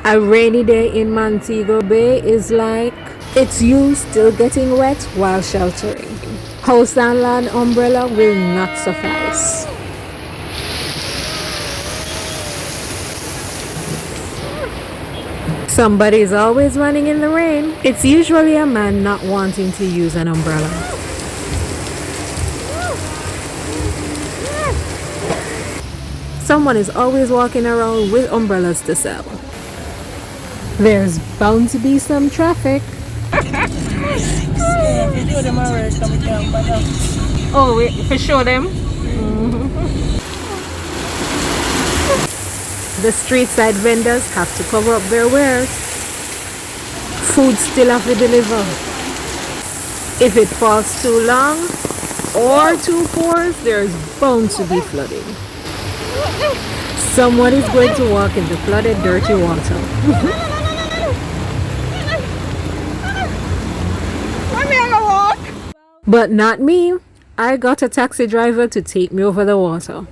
A rainy day in Montego Bay is like it's you still getting wet while sheltering. House and land umbrella will not suffice. Somebody is always running in the rain. It's usually a man not wanting to use an umbrella. Someone is always walking around with umbrellas to sell. There's bound to be some traffic. Oh, wait, for sure them. The street side vendors have to cover up their wares. Food still have to deliver. If it falls too long or too pours, there's bound to be flooding. Someone is going to walk in the flooded, dirty water. But not me. I got a taxi driver to take me over the water.